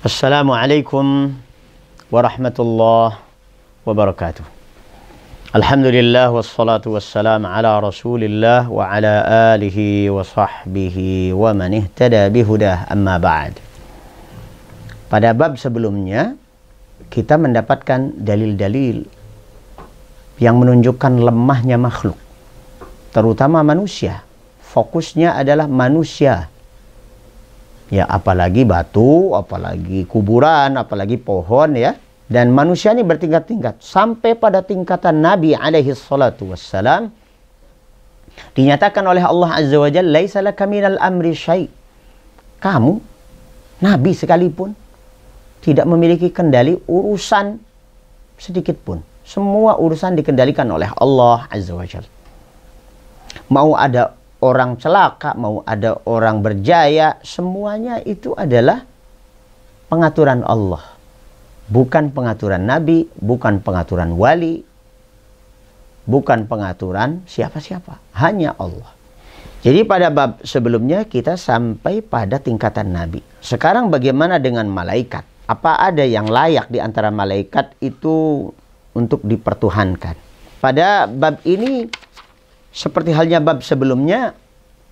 Assalamualaikum warahmatullahi wabarakatuh. Alhamdulillah wassalatu wassalam ala Rasulillah wa ala alihi wa sahbihi wa man ihtada bihudah, amma ba'd. Pada bab sebelumnya kita mendapatkan dalil-dalil yang menunjukkan lemahnya makhluk, terutama manusia. Fokusnya adalah manusia. Ya, apalagi batu, apalagi kuburan, apalagi pohon, ya. Dan manusia ini bertingkat-tingkat. Sampai pada tingkatan Nabi alaihi salatu wassalam. Dinyatakan oleh Allah Azza wa Jalla, "Laisa laka minal amri syai'." Kamu, Nabi sekalipun, tidak memiliki kendali urusan sedikit pun. Semua urusan dikendalikan oleh Allah Azza wa Jalla. Mau ada orang celaka, mau ada orang berjaya, semuanya itu adalah pengaturan Allah. Bukan pengaturan Nabi, bukan pengaturan wali, bukan pengaturan siapa-siapa. Hanya Allah. Jadi pada bab sebelumnya kita sampai pada tingkatan Nabi. Sekarang bagaimana dengan malaikat? Apa ada yang layak di antara malaikat itu untuk dipertuhankan? Pada bab ini, seperti halnya bab sebelumnya,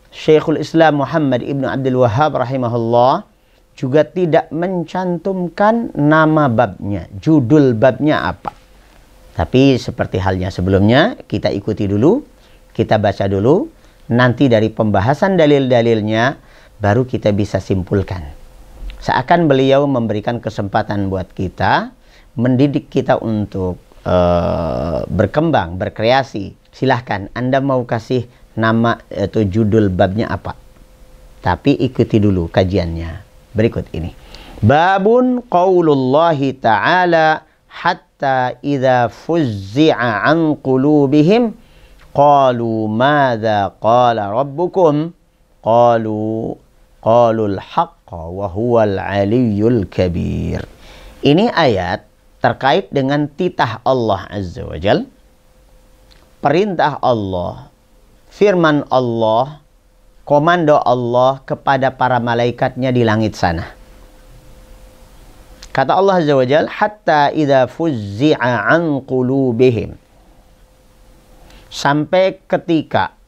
Syekhul Islam Muhammad Ibn Abdul Wahhab rahimahullah juga tidak mencantumkan nama babnya, judul babnya apa. Tapi seperti halnya sebelumnya, kita ikuti dulu, kita baca dulu, nanti dari pembahasan dalil-dalilnya baru kita bisa simpulkan. Seakan beliau memberikan kesempatan buat kita, mendidik kita untuk berkembang, berkreasi. Silahkan, Anda mau kasih nama atau judul babnya apa. Tapi ikuti dulu kajiannya. Berikut ini. Babun qaulullahi ta'ala hatta idza fuzzi'a an qulubihim qalu madza qala rabbukum qalul haqqa wa huwal aliyyul kabir. Ini ayat terkait dengan titah Allah Azza wa Jalla, perintah Allah, firman Allah, komando Allah kepada para malaikatnya di langit sana. Kata Allah Azza wa Jalla, hatta idza fuzzi'a an qulubihim. Sampai ketika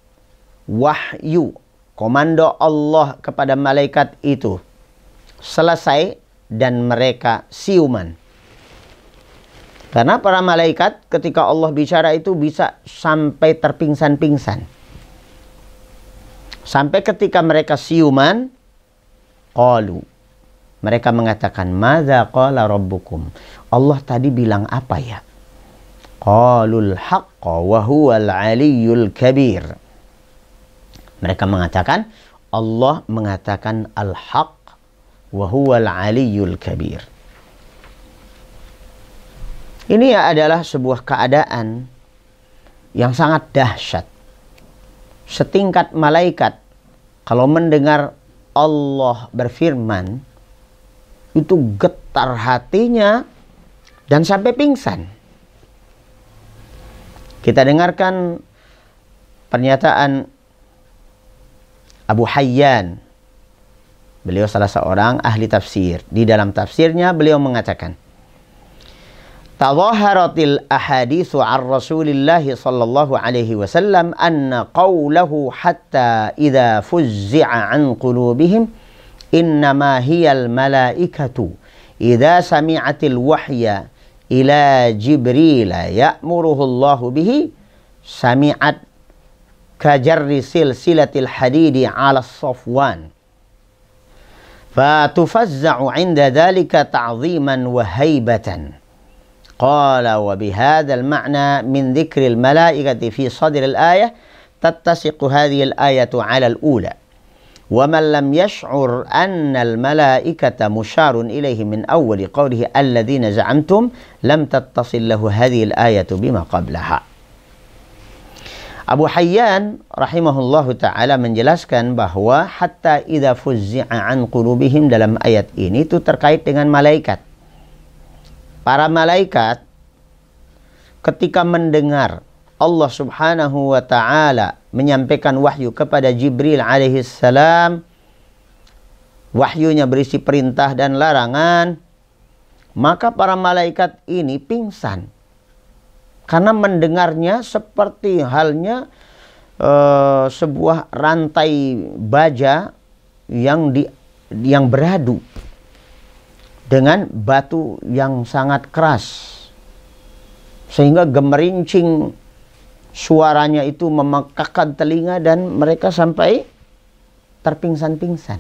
wahyu, komando Allah kepada malaikat itu selesai dan mereka siuman. Karena para malaikat ketika Allah bicara itu bisa sampai terpingsan-pingsan. Sampai ketika mereka siuman, qalu, mereka mengatakan, madza qala rabbukum? Allah tadi bilang apa ya? Qalul haqqa wa huwal aliyyul kabir. Mereka mengatakan, Allah mengatakan al-haq wa huwal aliyyul kabir. Ini adalah sebuah keadaan yang sangat dahsyat. Setingkat malaikat kalau mendengar Allah berfirman, itu getar hatinya dan sampai pingsan. Kita dengarkan pernyataan Abu Hayyan. Beliau salah seorang ahli tafsir. Di dalam tafsirnya beliau mengatakan, tadhaharatil ahaditsu an Rasulillah sallallahu alaihi wasallam anna qawlahu hatta idza fuzzi'a an qulubihim innama hiyal malaikatu idza sami'atil wahya ila Jibril ya'muruhu Allah bihi sami'at kajarri silsilatil hadidi 'ala as-safwan fatufazza'u 'inda dhalika ta'dhiman wa haybatan. قال وبهذا المعنى من ذكر الملائكة في صدر الآية تتسق هذه الآية على الأولى ومن لم يشعر أن الملائكة مشار إليه من أول قوله الذين زعمتم لم تتصل له هذه الآية بما قبلها. Abu Hayyan rahimahullahu ta'ala menjelaskan bahwa hatta idza fuzzi'a an qulubihim dalam ayat ini itu terkait dengan malaikat. Para malaikat ketika mendengar Allah subhanahu wa ta'ala menyampaikan wahyu kepada Jibril alaihissalam, wahyunya berisi perintah dan larangan, maka para malaikat ini pingsan. Karena mendengarnya seperti halnya sebuah rantai baja yang beradu dengan batu yang sangat keras. Sehingga gemerincing suaranya itu memekakkan telinga dan mereka sampai terpingsan-pingsan.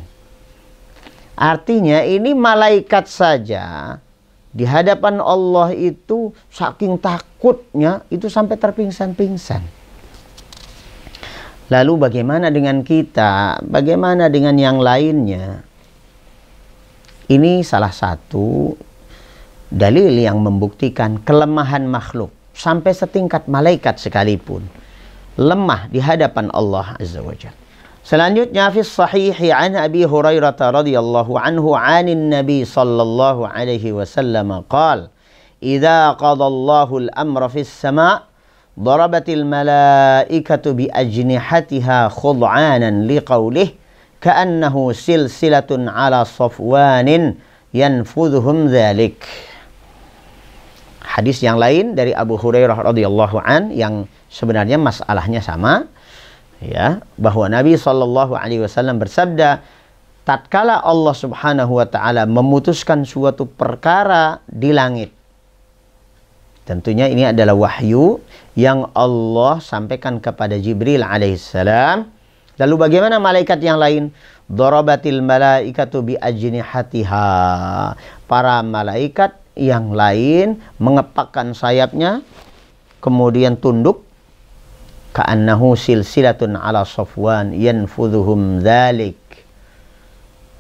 Artinya ini malaikat saja di hadapan Allah itu saking takutnya itu sampai terpingsan-pingsan. Lalu bagaimana dengan kita? Bagaimana dengan yang lainnya? Ini salah satu dalil yang membuktikan kelemahan makhluk. Sampai setingkat malaikat sekalipun lemah di hadapan Allah Azza wa Jalla. Selanjutnya fi sahihi an Abi Hurairah radhiyallahu anhu 'anin Nabi sallallahu alaihi wasallam qala idza qada Allahu al-amra fis sama' darabatil malaikatu bi ajnihatiha khud'anan liqaulih ka'annahu silsilatun 'ala safwanin yanfudhuhum dzalik. Hadis yang lain dari Abu Hurairah radhiyallahu an yang sebenarnya masalahnya sama, ya, bahwa Nabi sallallahu alaihi wasallam bersabda, tatkala Allah Subhanahu wa taala memutuskan suatu perkara di langit. Tentunya ini adalah wahyu yang Allah sampaikan kepada Jibril alaihissalam. Lalu bagaimana malaikat yang lain? Darabatil malaikatu bi ajnihatiha. Para malaikat yang lain mengepakkan sayapnya, kemudian tunduk. Ka'annahu silsilatun ala safwan yanfudhuhum dzalik.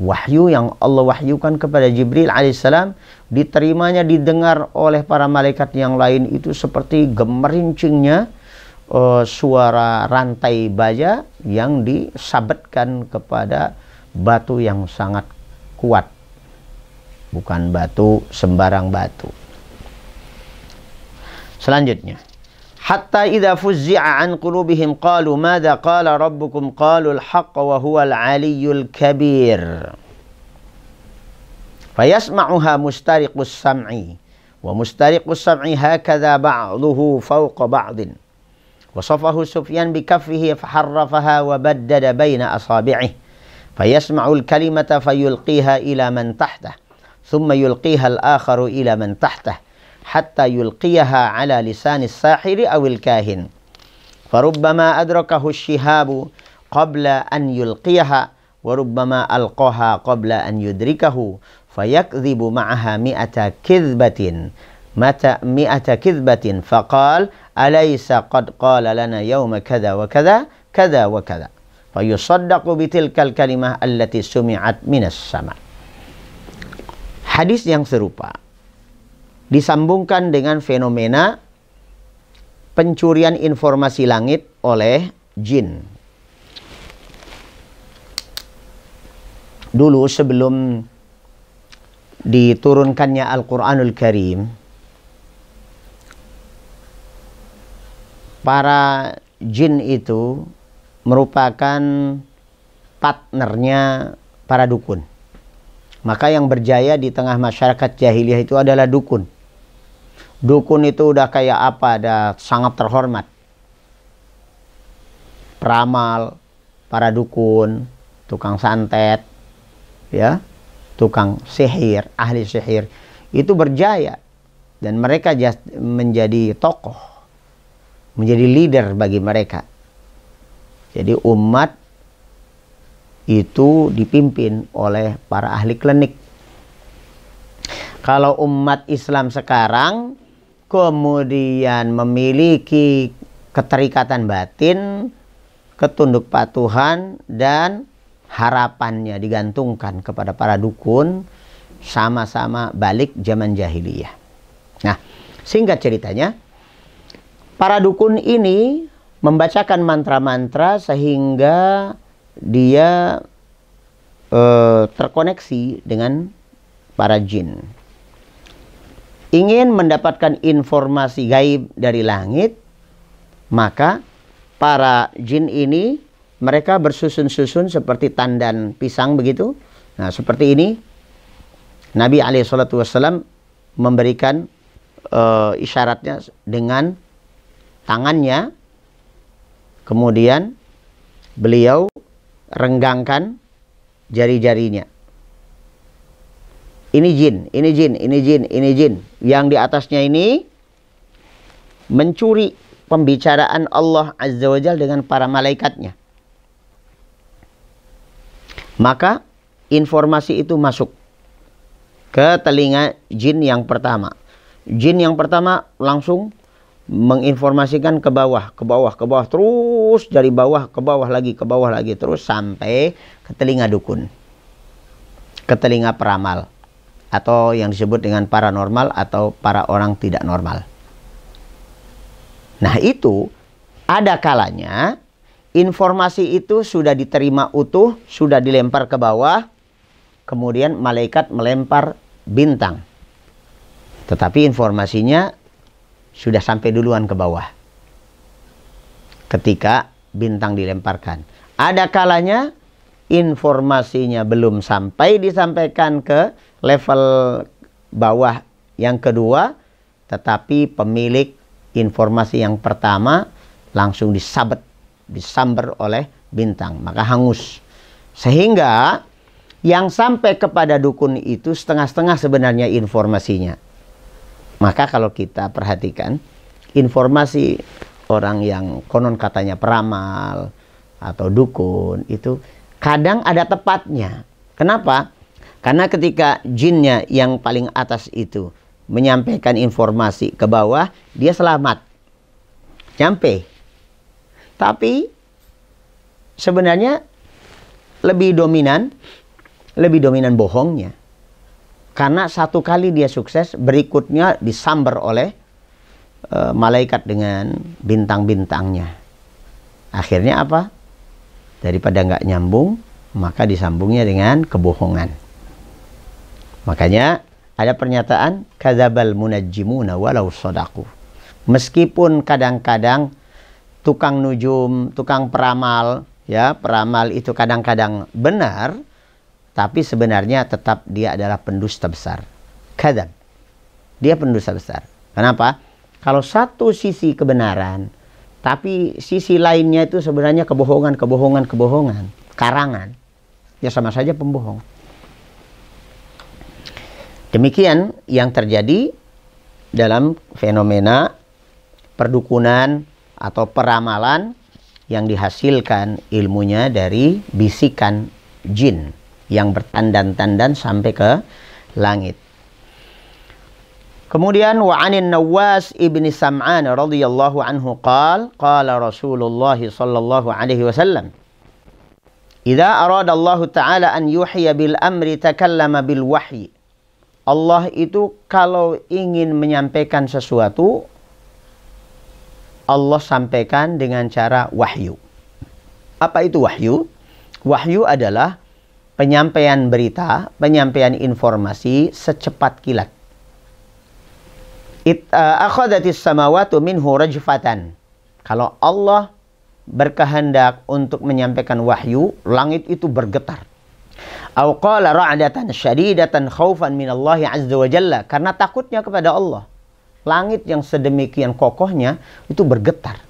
Wahyu yang Allah wahyukan kepada Jibril alaihissalam diterimanya, didengar oleh para malaikat yang lain itu seperti gemerincingnya suara rantai baja yang disabetkan kepada batu yang sangat kuat. Bukan batu sembarang batu. Selanjutnya, hatta idza fuzzi'a an qulubihim qalu madza qala rabbukum qalu al-haqq wa huwa al-'aliyyul kabir. Fayasma'uha mustariqus sam'i wa mustariqus sam'i hakadha ba'dhuhu fawqa ba'din. Wasafahu Sufyan bi kaffihi faharrafaha wa baddada baina asabi'ihi. Fayasma'ul kalimata fayulqiha ila man tahtah. ثم يلقيها الآخر إلى من تحته حتى يلقيها على لسان الساحر أو الكاهن فربما أدركه الشهاب قبل أن يلقيها وربما ألقاها قبل أن يدركه فيكذب معها مئة كذبة فقال أليس قد قال لنا يوم كذا وكذا كذا وكذا فيصدق بتلك الكلمة التي سمعت من السماء. Hadis yang serupa disambungkan dengan fenomena pencurian informasi langit oleh jin. Dulu sebelum diturunkannya Al-Quranul Karim, para jin itu merupakan partnernya para dukun. Maka yang berjaya di tengah masyarakat jahiliyah itu adalah dukun. Dukun itu udah kayak apa? Ada sangat terhormat. Peramal, para dukun, tukang santet, ya, tukang sihir, ahli sihir, itu berjaya. Dan mereka menjadi tokoh, menjadi leader bagi mereka. Jadi umat itu dipimpin oleh para ahli klinik. Kalau umat Islam sekarang kemudian memiliki keterikatan batin, ketunduk patuhan, dan harapannya digantungkan kepada para dukun, sama-sama balik zaman jahiliyah. Nah, singkat ceritanya, para dukun ini membacakan mantra-mantra sehingga dia terkoneksi dengan para jin. Ingin mendapatkan informasi gaib dari langit, maka para jin ini mereka bersusun-susun seperti tandan pisang begitu. Nah, seperti ini Nabi SAW memberikan isyaratnya dengan tangannya, kemudian beliau renggangkan jari-jarinya. Ini jin, ini jin, ini jin, ini jin. Yang di atasnya ini mencuri pembicaraan Allah Azza wa Jalla dengan para malaikatnya. Maka informasi itu masuk ke telinga jin yang pertama. Jin yang pertama langsung menginformasikan ke bawah, ke bawah, ke bawah, terus dari bawah ke bawah lagi, ke bawah lagi, terus sampai ke telinga dukun, ke telinga peramal, atau yang disebut dengan paranormal atau para orang tidak normal. Nah, itu ada kalanya informasi itu sudah diterima utuh, sudah dilempar ke bawah, kemudian malaikat melempar bintang. Tetapi informasinya sudah sampai duluan ke bawah ketika bintang dilemparkan. Ada kalanya informasinya belum sampai disampaikan ke level bawah yang kedua, tetapi pemilik informasi yang pertama langsung disamber oleh bintang, maka hangus. Sehingga yang sampai kepada dukun itu setengah-setengah sebenarnya informasinya. Maka kalau kita perhatikan informasi orang yang konon katanya peramal atau dukun itu kadang ada tepatnya. Kenapa? Karena ketika jinnya yang paling atas itu menyampaikan informasi ke bawah, dia selamat, nyampe. Tapi sebenarnya lebih dominan bohongnya. Karena satu kali dia sukses, berikutnya disamber oleh malaikat dengan bintang-bintangnya. Akhirnya apa? Daripada nggak nyambung, maka disambungnya dengan kebohongan. Makanya ada pernyataan kadzabal munajjimuna walau shadaqu. Meskipun kadang-kadang tukang nujum, tukang peramal, ya, peramal itu kadang-kadang benar, tapi sebenarnya tetap dia adalah pendusta besar. Kadzab. Dia pendusta besar. Kenapa? Kalau satu sisi kebenaran, tapi sisi lainnya itu sebenarnya kebohongan, karangan, ya sama saja pembohong. Demikian yang terjadi dalam fenomena perdukunan atau peramalan yang dihasilkan ilmunya dari bisikan jin yang bertandan-tandan sampai ke langit. Kemudian wa 'anin Nawas ibni Sam'an radhiyallahu anhu qala Rasulullah sallallahu alaihi wasallam idza arada Allah taala an yuhya bil amri takallama bil wahyi. Allah itu kalau ingin menyampaikan sesuatu, Allah sampaikan dengan cara wahyu. Apa itu wahyu? Wahyu adalah penyampaian berita, penyampaian informasi secepat kilat. Akhadatis samawatu minhu rajfatan. Kalau Allah berkehendak untuk menyampaikan wahyu, langit itu bergetar. Au qala ra'datan syadidatan khaufan minallahi azza wa jalla, karena takutnya kepada Allah. Langit yang sedemikian kokohnya itu bergetar.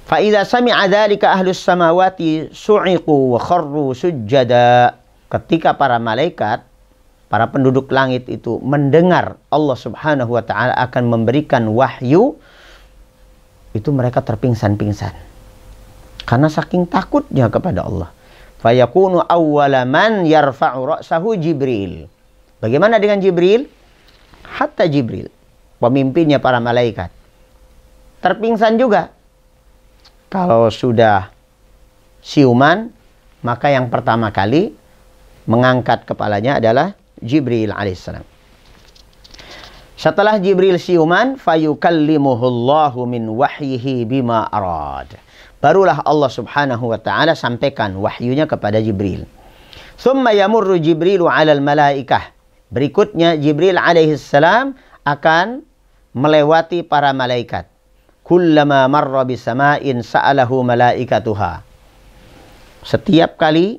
Fa idza sami'a dzalika ahlus samawati su'iqu wa kharru sujada. Ketika para malaikat, para penduduk langit itu mendengar Allah Subhanahu wa taala akan memberikan wahyu, itu mereka terpingsan-pingsan. Karena saking takutnya kepada Allah. Fayakunu awwala man yarfa'u ra'sahu Jibril. Bagaimana dengan Jibril? Hatta Jibril, pemimpinnya para malaikat, terpingsan juga. Kalau sudah siuman, maka yang pertama kali mengangkat kepalanya adalah Jibril alaihissalam. Setelah Jibril siuman, fayukallimuhullahu min wahyihi bima arad. Barulah Allah Subhanahu wa taala sampaikan wahyunya kepada Jibril. Tsumma yamurru Jibrilu 'alal malaikah. Berikutnya Jibril alaihissalam akan melewati para malaikat. Kullama marra bisama'in sa'alahu malaikatuha. Setiap kali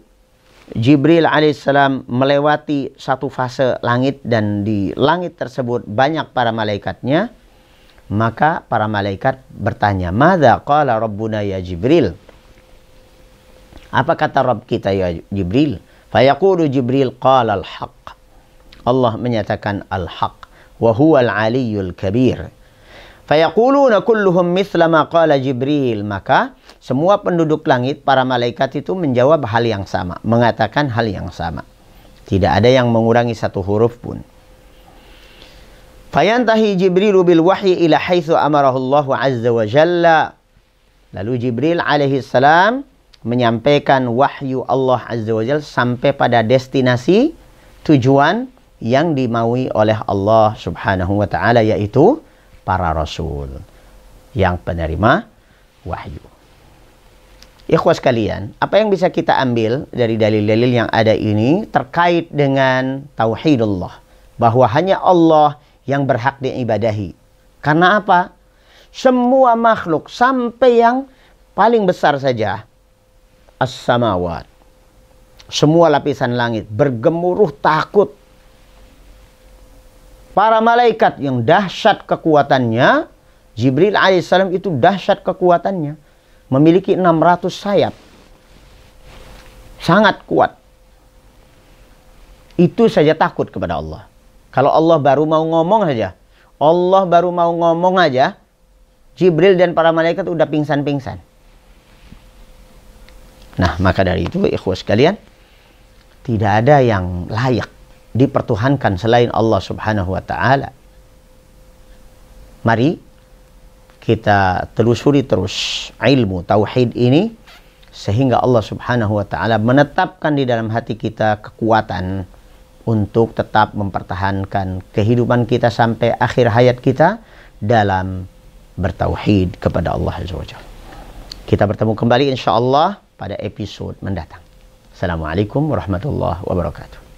Jibril alaihissalam melewati satu fase langit dan di langit tersebut banyak para malaikatnya, maka para malaikat bertanya, "Madza qala rabbuna ya Jibril?" Apa kata Rabb kita ya Jibril? Fayaqulu Jibril qala al-haq. Allah menyatakan al-haq wa huwal aliyyul kabir. Fayaquluna kulluhum mithla ma qala Jibril. Maka semua penduduk langit, para malaikat itu menjawab hal yang sama, mengatakan hal yang sama. Tidak ada yang mengurangi satu huruf pun. Fayantahi Jibrilu bil wahyi ila haitsu amarahu Allah azza wa jalla. Lalu Jibril alaihi salam menyampaikan wahyu Allah azza wa jalla sampai pada destinasi tujuan yang dimaui oleh Allah subhanahu wa ta'ala, yaitu para rasul yang penerima wahyu. Ikhwas sekalian, apa yang bisa kita ambil dari dalil-dalil yang ada ini terkait dengan tauhidullah, bahwa hanya Allah yang berhak diibadahi. Karena apa? Semua makhluk sampai yang paling besar saja, as-samawat, semua lapisan langit bergemuruh takut. Para malaikat yang dahsyat kekuatannya, Jibril alaihissalam itu dahsyat kekuatannya, memiliki 600 sayap, sangat kuat. Itu saja takut kepada Allah. Kalau Allah baru mau ngomong saja, Jibril dan para malaikat udah pingsan-pingsan. Nah, maka dari itu, ikhwas sekalian, tidak ada yang layak dipertuhankan selain Allah subhanahu wa ta'ala. Mari kita telusuri terus ilmu tauhid ini, sehingga Allah subhanahu wa ta'ala menetapkan di dalam hati kita kekuatan untuk tetap mempertahankan kehidupan kita sampai akhir hayat kita dalam bertauhid kepada Allah azza wa jalla. Kita bertemu kembali insya Allah pada episode mendatang. Assalamualaikum warahmatullahi wabarakatuh.